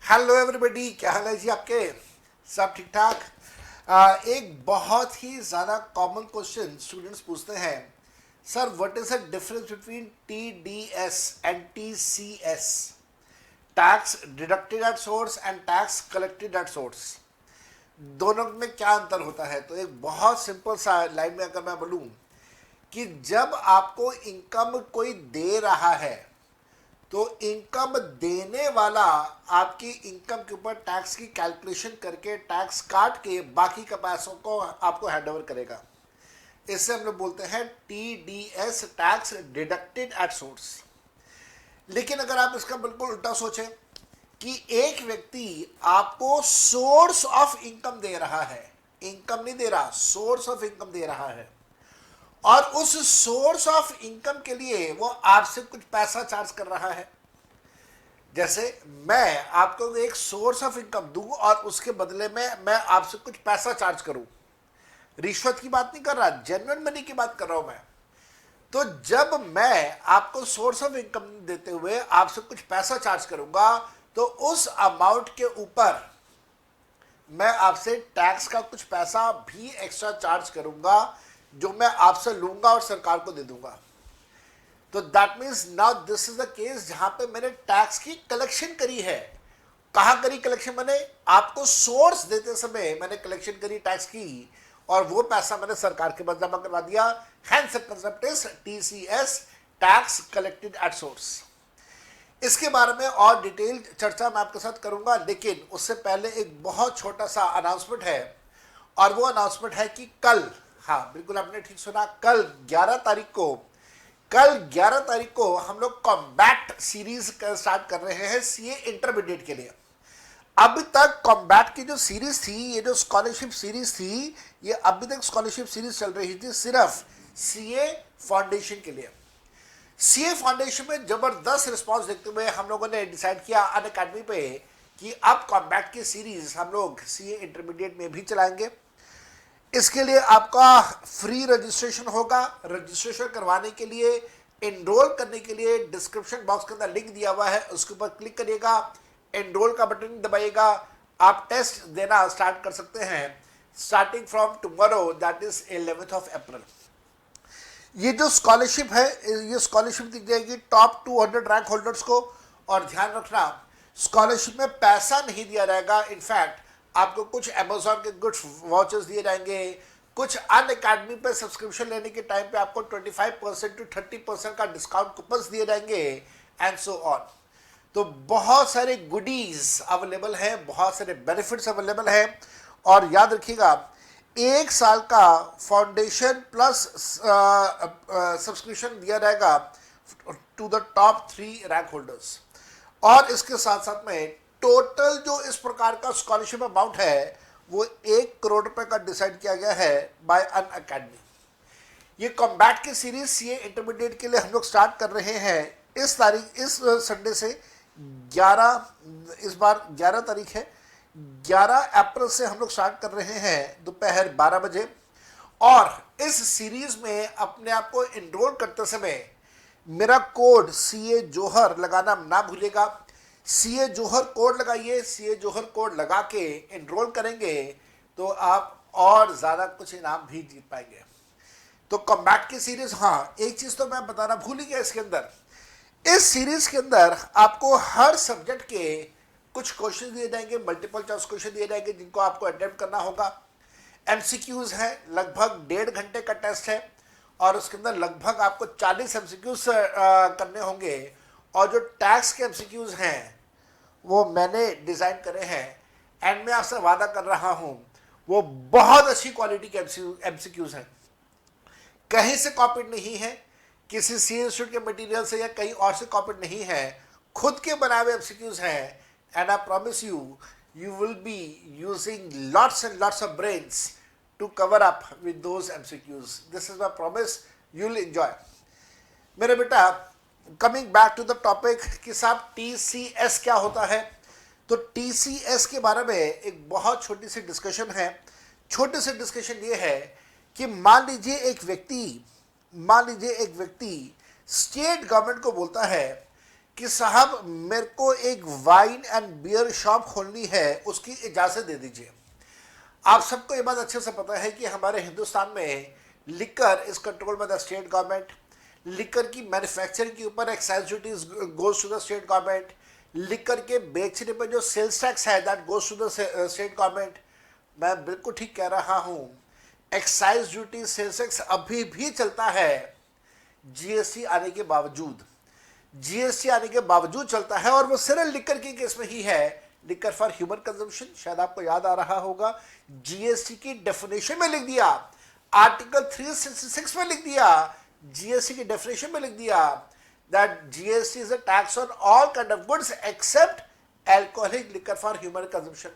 Hello everybody, क्या हाल है जी आपके? सब ठीक ठाक? एक बहुत ही ज़्यादा कॉमन क्वेश्चन स्टूडेंट्स पूछते हैं, sir what is the difference between T D S and T C S, tax deducted at source and tax collected at source. दोनों में क्या अंतर होता है? तो एक बहुत सिंपल सा लाइन में अगर मैं बोलूँ कि जब आपको इनकम कोई दे रहा है तो इनकम देने वाला आपकी इनकम के ऊपर टैक्स की कैलकुलेशन करके टैक्स काट के बाकी के पैसों को आपको हैंड ओवर करेगा। इससे हम लोग बोलते हैं T D S, tax deducted at source. लेकिन अगर आप इसका बिल्कुल उल्टा सोचें कि एक व्यक्ति आपको सोर्स ऑफ इनकम दे रहा है, इनकम नहीं दे रहा, सोर्स ऑफ इनकम दे रहा है, और उस सोर्स ऑफ इनकम के लिए वो आपसे कुछ पैसा चार्ज कर रहा है। जैसे मैं आपको एक सोर्स ऑफ इनकम दूं और उसके बदले में मैं आपसे कुछ पैसा चार्ज करूं, रिश्वत की बात नहीं कर रहा, जेन्युइन मनी की बात कर रहा हूं मैं। तो जब मैं आपको सोर्स ऑफ इनकम देते हुए आपसे कुछ पैसा चार्ज करूंगा तो उस अमाउंट के ऊपर मैं आपसे टैक्स का कुछ पैसा भी एक्स्ट्रा चार्ज करूंगा जो मैं आपसे लूंगा और सरकार को दे दूंगा। तो that means now this is the case जहां पे मैंने टैक्स की कलेक्शन करी है। कहां करी कलेक्शन? मैंने आपको सोर्स देते समय मैंने कलेक्शन करी टैक्स की, और वो पैसा मैंने सरकार के पास जमा करवा दिया। Hence the concept is TCS, tax collected at source. इसके बारे में और डिटेल चर्चा मैं आपके साथ करूंगा, लेकिन उससे पहले एक बहुत छोटा सा अनाउंसमेंट है, और वो अनाउंसमेंट है कि कल, हाँ बिल्कुल आपने ठीक सुना, कल 11 तारीख को हम लोग कॉम्बैट सीरीज स्टार्ट कर रहे हैं सीए इंटरमीडिएट के लिए। अब तक कॉम्बैट की जो सीरीज थी, ये जो स्कॉलरशिप सीरीज थी, ये अभी तक स्कॉलरशिप सीरीज चल रही थी सिर्फ सीए फाउंडेशन के लिए। सीए फाउंडेशन में जबरदस्त रिस्पांस देखते हुए हम लोगों ने डिसाइड किया अनअकैडमी पे कि अब कॉम्बैट की सीरीज हम लोग सीए इंटरमीडिएट में भी चलाएंगे। इसके लिए आपका फ्री रजिस्ट्रेशन होगा। रजिस्ट्रेशन करवाने के लिए, एनरोल करने के लिए डिस्क्रिप्शन बॉक्स के अंदर लिंक दिया हुआ है, उसके ऊपर क्लिक करिएगा, एनरोल का बटन दबाइएगा, आप टेस्ट देना स्टार्ट कर सकते हैं starting from tomorrow, that is 11th of April। ये जो स्कॉलरशिप है, ये स्कॉलरशिप दी जाएगी टॉप 200 रैंक होल्डर्स को। और ध्यान रखना, स्कॉलरशिप में पैसा नहीं दिया जाएगा। इनफैक्ट आपको कुछ अमेजोन के गुड्स वाउचर्स दिए जाएंगे, कुछ अनअकैडमी पे सब्सक्रिप्शन लेने के टाइम पे आपको 25% to 30% का डिस्काउंट कूपन्स दिए जाएंगे, एंड सो ऑन। तो बहुत सारे गुडीज अवेलेबल हैं, बहुत सारे बेनिफिट्स अवेलेबल हैं। और याद रखिएगा, 1 साल का फाउंडेशन प्लस सब्सक्रिप्शन दिया जाएगा to the top 3 rank holders. और इसके साथ साथ में टोटल जो इस प्रकार का स्कॉलरशिप अमाउंट है वो 1 करोड़ रुपए का डिसाइड किया गया है बाय अनअकैडमी। ये कॉम्बैट की सीरीज सीए इंटरमीडिएट के लिए हम लोग स्टार्ट कर रहे हैं इस संडे से 11, इस बार 11 तारीख है, 11 अप्रैल से हम लोग स्टार्ट कर रहे हैं दोपहर 12 बजे। और इस सीरीज में अपने आप को एनरोल करते समय मेरा कोड सीए जोहर लगाना ना भूलेगा। सीए जोहर कोड लगाइए, सीए जोहर कोड लगा के एनरोल करेंगे तो आप और ज़्यादा कुछ इनाम भी जीत पाएंगे। तो कॉम्बैट की सीरीज, हाँ एक चीज़ तो मैं बताना भूल ही गया, इसके अंदर, इस सीरीज के अंदर आपको हर सब्जेक्ट के कुछ क्वेश्चन दिए जाएंगे, मल्टीपल चॉइस क्वेश्चन दिए जाएंगे जिनको आपको अटेम्प्ट करना होगा। एमसीक्यूज है, लगभग 1.5 घंटे का टेस्ट है, और उसके अंदर लगभग आपको 40 एमसीक्यूज करने होंगे। और जो टैक्स के एमसीक्यूज हैं वो मैंने डिज़ाइन करे हैं, एंड मैं आपसे वादा कर रहा हूं वो बहुत अच्छी क्वालिटी के एमसीक्यूज हैं, कहीं से कॉपीड नहीं है, किसी सी इंस्टीट्यूट के मटेरियल से या कहीं और से कॉपीड नहीं है, खुद के बनाए हुए एमसीक्यूज हैं। And I promise you, you will be using lots and lots of brains to cover up with those MCQs. This is my promise, you will enjoy. मेरे बेटा, coming back to the topic कि साहब TCS क्या होता है, तो TCS के बारे में एक बहुत छोटी सी डिस्कशन है। छोटे से डिस्कशन ये है कि मान लीजिए एक व्यक्ति स्टेट गवर्नमेंट को बोलता है कि साहब मेरे को एक वाइन एंड बियर शॉप खोलनी है, उसकी इजाज़त दे दीजिए। आप सबको ये बात अच्छे से पता है कि हमारे हिंदुस्तान में liquor is control by the state government. Liquor की मैन्युफैक्चरिंग के ऊपर excise duties goes to the state government. Liquor के बेचने पर जो सेल्स टैक्स है that goes to the state government. मैं बिल्कुल ठीक कह रहा हूँ, एक्साइज ड्यूटी सेल्स टैक्स अभी भी चलता है जीएसटी आने के बावजूद। जीएसटी आने के बावजूद चलता है, और वो सिर्फ लिकर के केस में ही है, लिकर फॉर ह्यूमन कंजम्पशन। शायद आपको याद आ रहा होगा, जीएसटी की डेफिनेशन में लिख दिया, आर्टिकल 366 में लिख दिया, जीएसटी की डेफिनेशन में लिख दिया that GST is a tax on all kind of goods except alcoholic liquor for human consumption.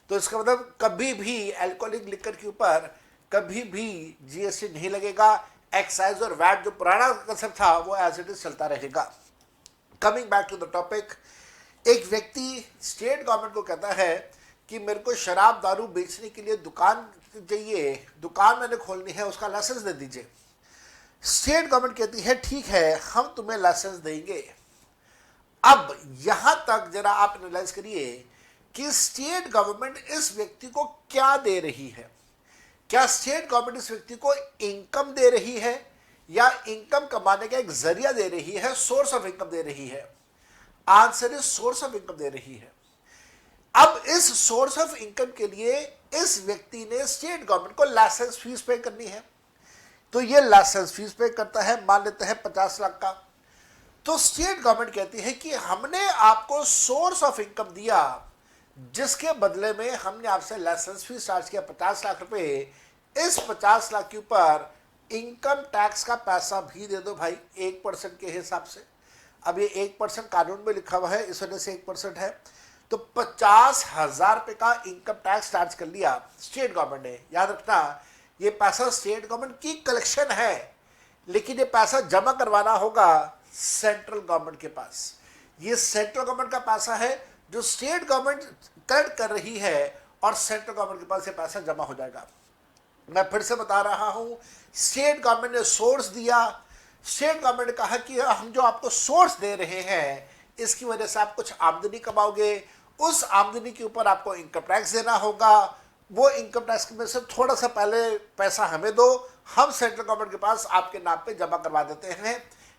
तो इसका मतलब कभी भी एल्कोहलिक लिकर के ऊपर कभी भी जीएसटी नहीं लगेगा। एक्साइज और वैट जो पुराना कंसेप्ट था वो एज इट इज चलता रहेगा। Coming back to the topic, एक व्यक्ति स्टेट गवर्नमेंट को कहता है कि मेरे को शराब दारू बेचने के लिए दुकान चाहिए, दुकान मैंने खोलनी है, उसका लाइसेंस दे दीजिए। स्टेट गवर्नमेंट कहती है ठीक है, हम तुम्हें लाइसेंस देंगे। अब यहां तक जरा आप एनालाइज करिए कि स्टेट गवर्नमेंट इस व्यक्ति को क्या दे रही है। क्या स्टेट गवर्नमेंट इस व्यक्ति को इनकम दे रही है, या इनकम कमाने का एक जरिया दे रही है, सोर्स ऑफ इनकम दे रही है? Answer is source of income दे रही है। अब इस सोर्स ऑफ इनकम के लिए इस व्यक्ति ने स्टेट गवर्नमेंट को लाइसेंस फीस पे करनी है। तो ये लाइसेंस फीस पे करता है, मान लेते हैं 50 लाख का। तो स्टेट गवर्नमेंट कहती है कि हमने आपको सोर्स ऑफ इनकम दिया, जिसके बदले में हमने आपसे लाइसेंस फीस चार्ज किया 50 लाख रुपए। इस 50 लाख के ऊपर इनकम टैक्स का पैसा भी दे दो भाई 1% के हिसाब से। अब ये 1% कानून में लिखा हुआ है, इस वजह से 1% है। तो 50,000 रुपए का इनकम टैक्स चार्ज कर लिया स्टेट गवर्नमेंट ने। याद रखना, ये पैसा स्टेट गवर्नमेंट की कलेक्शन है, लेकिन ये पैसा जमा करवाना होगा सेंट्रल गवर्नमेंट के पास। ये सेंट्रल गवर्नमेंट का पैसा है जो स्टेट गवर्नमेंट कलेक्ट कर रही है, और सेंट्रल गवर्नमेंट के पास ये पैसा जमा हो जाएगा। मैं फिर से बता रहा हूं, स्टेट गवर्नमेंट ने सोर्स दिया। स्टेट गवर्नमेंट ने कहा कि हम जो आपको सोर्स दे रहे हैं, इसकी वजह से आप कुछ आमदनी कमाओगे, उस आमदनी के ऊपर आपको इनकम टैक्स देना होगा। वो इनकम टैक्स में से थोड़ा सा पहले पैसा हमें दो, हम सेंट्रल गवर्नमेंट के पास आपके नाम पे जमा करवा देते हैं।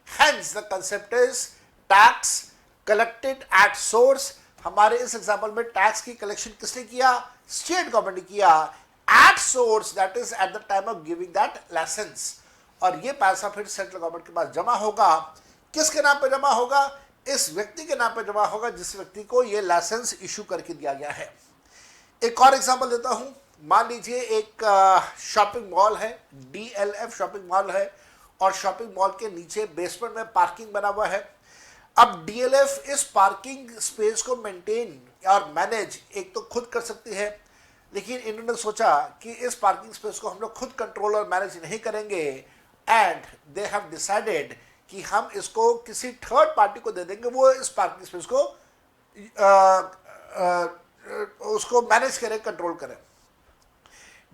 Hence the concept is tax collected at source. हमारे इस एग्जाम्पल में टैक्स की कलेक्शन किसने किया? स्टेट गवर्नमेंट ने किया at source, that is at the time of giving that licence. और ये पैसा फिर सेंट्रल गवर्नमेंट के पास जमा होगा। किसके नाम पे जमा होगा? इस व्यक्ति के नाम पे जमा होगा जिस व्यक्ति को ये लाइसेंस इशू करके दिया गया है। एक और एग्जांपल देता हूं। मान लीजिए एक शॉपिंग मॉल है, DLF शॉपिंग मॉल है, और शॉपिंग मॉल के नीचे बेसमेंट में पार्किंग बना हुआ है। अब DLF इस पार्किंग स्पेस को मेंटेन और मैनेज एक तो खुद कर सकती है, लेकिन इन्होंने सोचा कि इस पार्किंग स्पेस को हम लोग खुद कंट्रोल और मैनेज नहीं करेंगे, एंड दे हैव डिसाइडेड कि हम इसको किसी थर्ड पार्टी को दे देंगे, वो इस पार्किंग स्पेस को उसको मैनेज करे, कंट्रोल करे।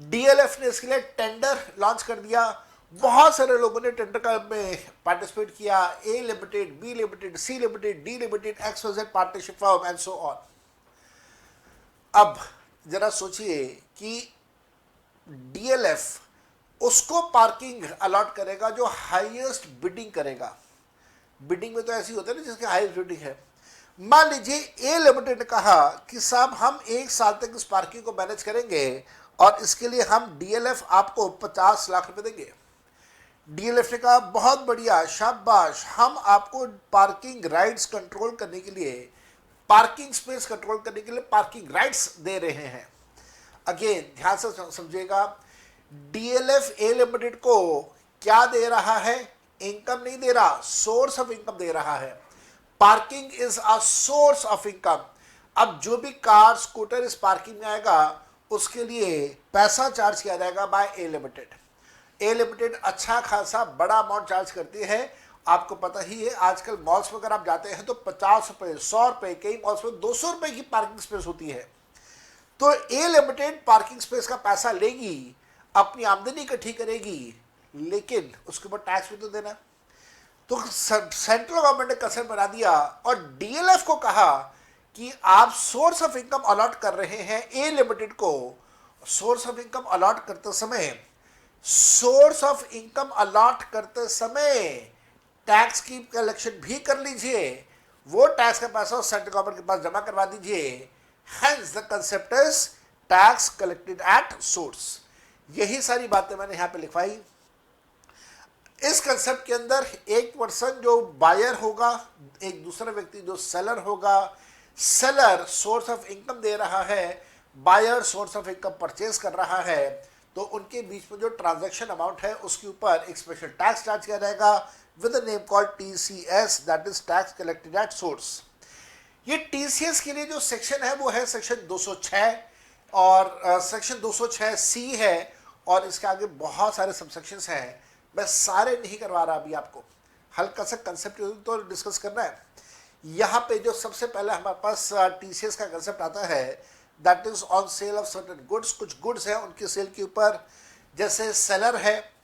DLF ने इसके लिए टेंडर लॉन्च कर दिया। बहुत सारे लोगों ने टेंडर का में पार्टिसिपेट किया, A limited, B limited, C limited, D limited, XYZ partnership firm and so on. अब जरा सोचिए कि DLF उसको पार्किंग अलॉट करेगा जो हाईएस्ट बिडिंग करेगा। बिडिंग में तो ऐसी होता है ना जिसकी हाईएस्ट बिडिंग है। मान लीजिए A लिमिटेड ने कहा कि साहब हम 1 साल तक इस पार्किंग को मैनेज करेंगे, और इसके लिए हम DLF आपको 50 लाख रुपए देंगे। DLF ने कहा बहुत बढ़िया, शाबाश, हम आपको पार्किंग राइट्स कंट्रोल करने के लिए, पार्किंग स्पेस कंट्रोल करने के लिए पार्किंग राइट्स दे रहे हैं। अगेन ध्यान से समझिएगा, DLF A लिमिटेड को क्या दे रहा है? इनकम नहीं दे रहा, सोर्स ऑफ इनकम दे रहा है। Parking is a source of income. अब जो भी कार स्कूटर इस पार्किंग में आएगा उसके लिए पैसा चार्ज किया जाएगा by A limited. A limited अच्छा खासा बड़ा अमाउंट चार्ज करती है। आपको पता ही है, आजकल मॉल्स में अगर आप जाते हैं तो 50 रुपए, 100 रुपए, कई मॉल्स में 200 रुपए की पार्किंग स्पेस होती है। तो A लिमिटेड पार्किंग स्पेस का पैसा लेगी, अपनी आमदनी इकट्ठी करेगी, लेकिन उसके ऊपर टैक्स भी तो देना है। तो सेंट्रल गवर्नमेंट ने कंसेप्ट बना दिया और डीएलएफ को कहा कि आप सोर्स ऑफ इनकम अलॉट कर रहे हैं ए लिमिटेड को। सोर्स ऑफ इनकम अलॉट करते समय टैक्स की कलेक्शन भी कर लीजिए, वो टैक्स का पैसा सेंट्रल गवर्नमेंट के पास जमा करवा दीजिए। Hence the concept is tax collected at source. यही सारी बातें मैंने यहां पे लिखवाई। इस कंसेप्ट के अंदर एक पर्सन जो बायर होगा, एक दूसरा व्यक्ति जो सेलर होगा, सेलर सोर्स ऑफ इनकम दे रहा है, buyer source of income purchase कर रहा है, तो उनके बीच में जो ट्रांजैक्शन अमाउंट है उसके ऊपर एक स्पेशल टैक्स चार्ज किया जाएगा with name called TCS, that is tax collected at source. ये टीसीएस के लिए जो सेक्शन है वो है सेक्शन 206 और सेक्शन 206 सी है और इसके आगे बहुत सारे सबसेक्शंस हैं। मैं सारे नहीं करवा रहा अभी, आपको हल्का सा कंसेप्ट तो डिस्कस करना है। यहाँ पे जो सबसे पहले हमारे पास टीसीएस का कंसेप्ट आता है that is on sale of certain goods. कुछ गुड्स हैं उनकी सेल के ऊपर, जैसे सेलर है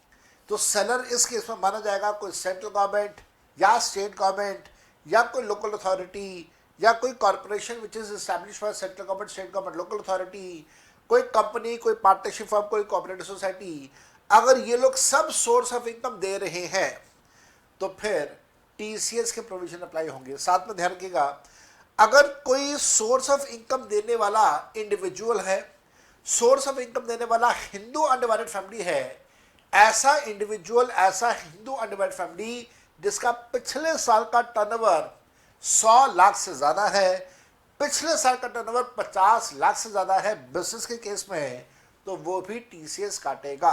तो सेलर इस केस में माना जाएगा कोई सेंट्रल गवर्नमेंट या स्टेट गवर्नमेंट या कोई लोकल अथॉरिटी या कोई corporation which is establish by central government, state government, local authority, कोई कंपनी, कोई पार्टनरशिप फर्म, कोई कोऑपरेटिव सोसाइटी। अगर ये लोग सब सोर्स ऑफ इनकम दे रहे हैं तो फिर टीसीएस के प्रोविजन अप्लाई होंगे। साथ में ध्यान रखिएगा, अगर कोई सोर्स ऑफ इनकम देने वाला इंडिविजुअल है, सोर्स ऑफ इनकम देने वाला हिंदू अनडिवाइडेड फैमिली है, ऐसा इंडिविजुअल, ऐसा हिंदू अनडिवाइडेड फैमिली जिसका पिछले साल का टर्नओवर 100 लाख से ज्यादा है, पिछले साल का टर्नओवर 50 लाख से ज्यादा है बिजनेस के केस में, तो वो भी टीसीएस काटेगा।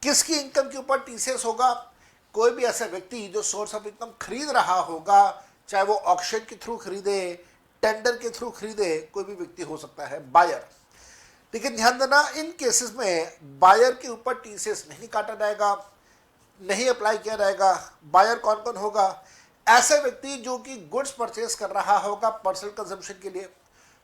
किसकी इनकम के ऊपर टीसीएस होगा? कोई भी ऐसा व्यक्ति जो सोर्स ऑफ इनकम खरीद रहा होगा, चाहे वो ऑक्शन के थ्रू खरीदे, टेंडर के थ्रू खरीदे, कोई भी व्यक्ति हो सकता है बायर। लेकिन ध्यान देना, इन केसेस में बायर के ऊपर टीसीएस नहीं काटा जाएगा, नहीं अप्लाई किया जाएगा। बायर कौन कौन होगा? ऐसे व्यक्ति जो कि गुड्स परचेज कर रहा होगा पर्सनल कंजम्पशन के लिए।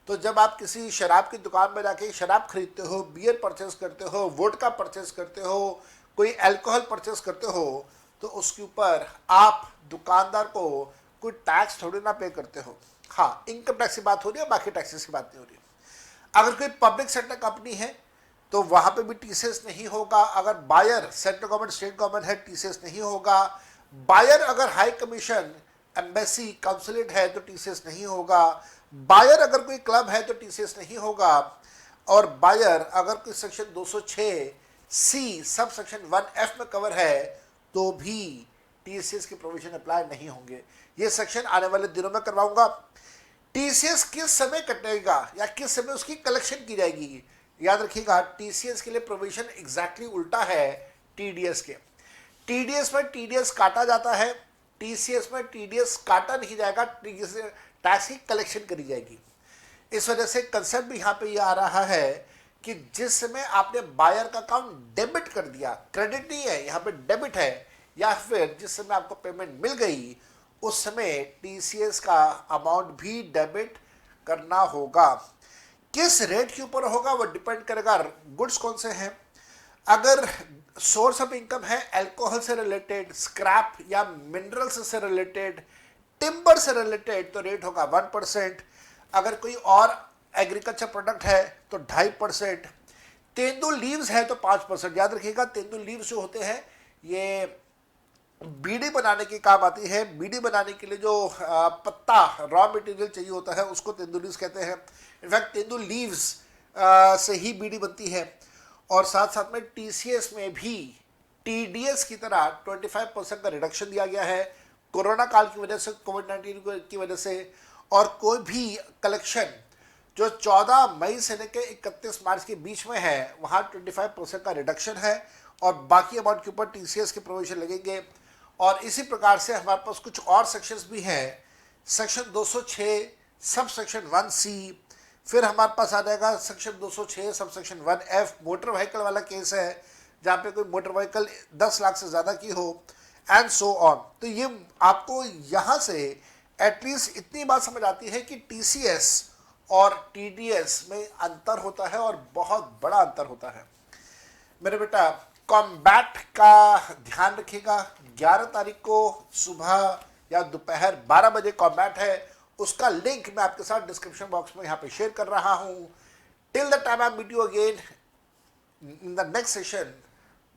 तो जब आप किसी शराब की दुकान में जाके शराब खरीदते हो, बियर परचेज करते हो, वोडका परचेज करते हो, कोई अल्कोहल परचेज करते हो, तो उसके ऊपर आप दुकानदार को कोई टैक्स थोड़ी ना पे करते हो। हाँ, इनकम टैक्स की बात हो रही है, बाकी टैक्सेस की बात नहीं हो रही है। अगर कोई पब्लिक सेक्टर कंपनी है तो वहां पे भी टीसीएस नहीं होगा। अगर buyer central government, state government है, टीसीएस नहीं होगा। बायर अगर हाई कमीशन, एम्बेसी, काउंसिलेट है तो टीसीएस नहीं होगा। बायर अगर कोई क्लब है तो टीसीएस नहीं होगा। और बायर अगर कोई सेक्शन 206 सी सब सेक्शन 1F में कवर है तो भी टीसीएस के प्रोविजन अप्लाई नहीं होंगे। ये सेक्शन आने वाले दिनों में करवाऊंगा। टीसीएस किस समय कटेगा या किस समय उसकी कलेक्शन की जाएगी, याद रखिएगा, टीसीएस के लिए प्रोविजन एग्जैक्टली उल्टा है टीडीएस के। टीडीएस में टीडीएस काटा जाता है, टीसीएस में टीडीएस काटा नहीं जाएगा, टैक्स की कलेक्शन करी जाएगी। इस वजह से कंसेप्ट भी यहाँ पे ये आ रहा है कि जिस समय आपने बायर का अकाउंट डेबिट कर दिया, क्रेडिट नहीं है यहाँ पे, डेबिट है, या फिर जिस समय आपको पेमेंट मिल गई उस समय टीसीएस का अमाउंट भी डेबिट करना होगा। किस रेट के ऊपर होगा वो डिपेंड करेगा गुड्स कौन से हैं। अगर सोर्स ऑफ इनकम है अल्कोहल से रिलेटेड, स्क्रैप या मिनरल्स से रिलेटेड, टिम्बर से रिलेटेड, तो रेट होगा 1%। अगर कोई और एग्रीकल्चर प्रोडक्ट है तो 2.5%। तेंदुल लीव्स है तो 5%। याद रखिएगा, तेंदुल लीव्स जो होते हैं ये बीड़ी बनाने की काम आती है। बीड़ी बनाने के लिए जो पत्ता रॉ मटेरियल चाहिए होता है उसको तेंदुल लीव्स कहते हैं। इनफैक्ट तेंदुल लीव्स से ही बीड़ी बनती है। और साथ साथ में टीसीएस में भी टीडीएस की तरह 25% का रिडक्शन दिया गया है कोरोना काल की वजह से, कोविड-19 की वजह से। और कोई भी कलेक्शन जो 14 मई से लेकर 31 मार्च के बीच में है वहाँ 25% का रिडक्शन है और बाकी अमाउंट के ऊपर टीसीएस के प्रोविजन लगेंगे। और इसी प्रकार से हमारे पास कुछ और सेक्शंस भी हैं। सेक्शन 206 सब सेक्शन 1C, फिर हमारे पास आ जाएगा section 206 sub section 1F, motor vehicle वाला केस है जहाँ पे कोई मोटर व्हीकल 10 लाख से ज़्यादा की हो, एंड सो ऑन। तो ये आपको यहाँ से एटलीस्ट इतनी बात समझ आती है कि टीसीएस और टीडीएस में अंतर होता है और बहुत बड़ा अंतर होता है। मेरे बेटा, कॉम्बैट का ध्यान रखिएगा। 11 तारीख को सुबह या दोपहर 12 बजे कॉम्बैट है, उसका लिंक मैं आपके साथ डिस्क्रिप्शन बॉक्स में यहाँ पे शेयर कर रहा हूँ। Till the time I meet you again in the next session,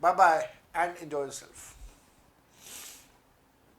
bye bye and enjoy yourself.